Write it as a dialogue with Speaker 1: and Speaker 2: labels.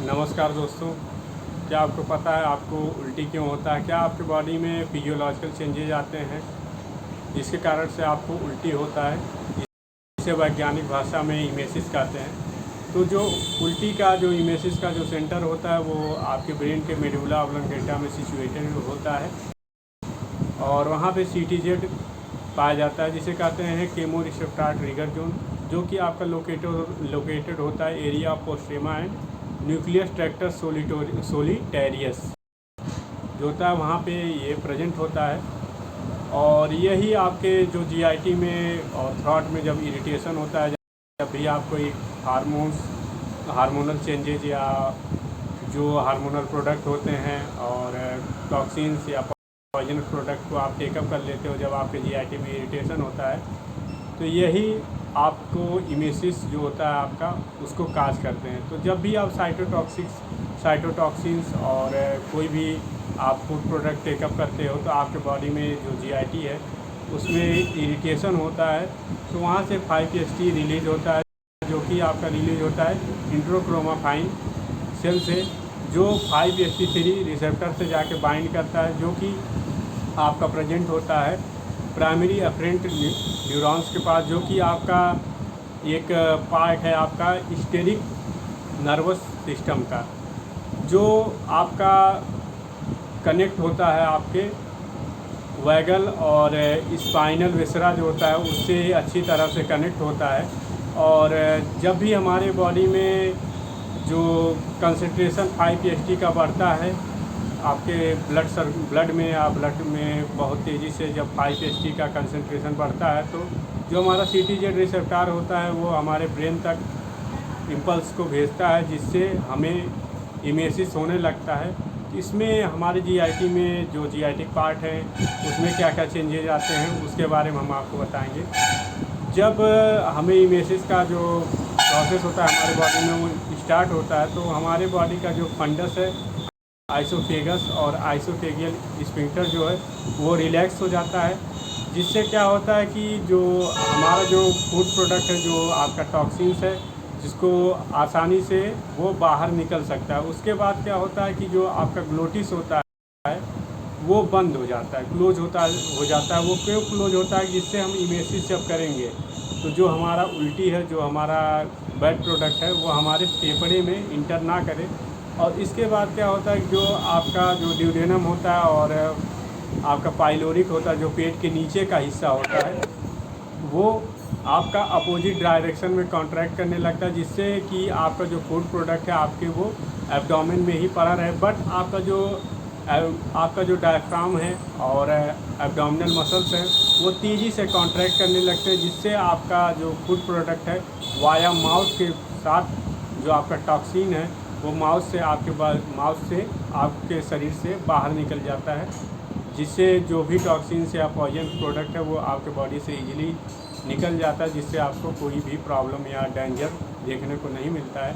Speaker 1: नमस्कार दोस्तों। क्या आपको पता है आपको उल्टी क्यों होता है? क्या आपके बॉडी में फिजियोलॉजिकल चेंजेज आते हैं जिसके कारण से आपको उल्टी होता है? इसे वैज्ञानिक भाषा में इमेसिस कहते हैं। तो जो उल्टी का जो इमेसिस का जो सेंटर होता है वो आपके ब्रेन के मेडुला ऑब्लंगेटा में सिचुएटेड होता है और वहाँ पे सीटीजेड पाया जाता है जिसे कहते हैं केमो रिसेप्टर ट्रिगर जोन, जो कि आपका लोकेटेड होता है area of postrema and nucleus tractus solitarius जो होता है वहाँ पे ये प्रेजेंट होता है। और यही आपके जो जीआईटी में और थ्रॉट में जब इरिटेशन होता है, जब भी आप कोई हार्मोनल चेंजेज या जो हार्मोनल प्रोडक्ट होते हैं और टॉक्सिन्स या पॉइजन प्रोडक्ट को आप टेकअप कर लेते हो, जब आपके जीआईटी में इरिटेशन होता है तो यही आपको इमेसिस जो होता है आपका उसको काज करते हैं। तो जब भी आप साइटोटॉक्सिन्स और कोई भी आप फूड प्रोडक्ट टेकअप करते हो तो आपके बॉडी में जो जीआईटी है उसमें इरिटेशन होता है, तो वहाँ से 5-HT रिलीज होता है, जो कि आपका रिलीज होता है इंट्रोक्रोमाफाइन सेल से, जो 5-HT3 रिसेप्टर से जाके बाइंड करता है, जो कि आपका प्रेजेंट होता है प्राइमरी अफरेंट न्यूरॉन्स के पास, जो कि आपका एक पार्ट है आपका स्टेरिक नर्वस सिस्टम का, जो आपका कनेक्ट होता है आपके वैगल और स्पाइनल विसरा जो होता है उससे अच्छी तरह से कनेक्ट होता है। और जब भी हमारे बॉडी में जो कंसंट्रेशन 5-HT का बढ़ता है आपके ब्लड में या ब्लड में बहुत तेज़ी से जब 5-HT का कंसंट्रेशन बढ़ता है तो जो हमारा सीटीजेड रिसेप्टर होता है वो हमारे ब्रेन तक इम्पल्स को भेजता है, जिससे हमें इमेसिस होने लगता है। इसमें हमारे जीआईटी में जो जीआईटी पार्ट है उसमें क्या क्या चेंजेज आते हैं उसके बारे में हम आपको बताएंगे। जब हमें इमेसिस का जो प्रोसेस होता है हमारे बॉडी में वो स्टार्ट होता है तो हमारे बॉडी का जो फंडस है आइसोफेगस और आइसोफेगियल स्फिंक्टर जो है वो रिलैक्स हो जाता है, जिससे क्या होता है कि जो हमारा जो फूड प्रोडक्ट है जो आपका टॉक्सिन्स है जिसको आसानी से वो बाहर निकल सकता है। उसके बाद क्या होता है कि जो आपका ग्लोटिस होता है वो बंद हो जाता है, क्लोज हो जाता है। वो क्यों क्लोज होता है? जिससे हम इमेसिस जब करेंगे तो जो हमारा उल्टी है, जो हमारा बैड प्रोडक्ट है वो हमारे फेफड़े में इंटर ना करे। और इसके बाद क्या होता है जो आपका जो ड्यूडेनम होता है और आपका पाइलोरिक होता है जो पेट के नीचे का हिस्सा होता है वो आपका अपोजिट डायरेक्शन में कॉन्ट्रैक्ट करने लगता है, जिससे कि आपका जो फूड प्रोडक्ट है आपके वो एब्डोमेन में ही पड़ा रहे, बट आपका जो डायफ्राम है और एब्डोमिनल मसल्स हैं वो तेज़ी से कॉन्ट्रैक्ट करने लगते हैं, जिससे आपका जो फूड प्रोडक्ट है वाया माउथ के साथ जो आपका टॉक्सिन है वो माउथ से आपके शरीर से बाहर निकल जाता है, जिससे जो भी टॉक्सिन्स या पॉइजन प्रोडक्ट है वो आपके बॉडी से इजीली निकल जाता है, जिससे आपको कोई भी प्रॉब्लम या डेंजर देखने को नहीं मिलता है।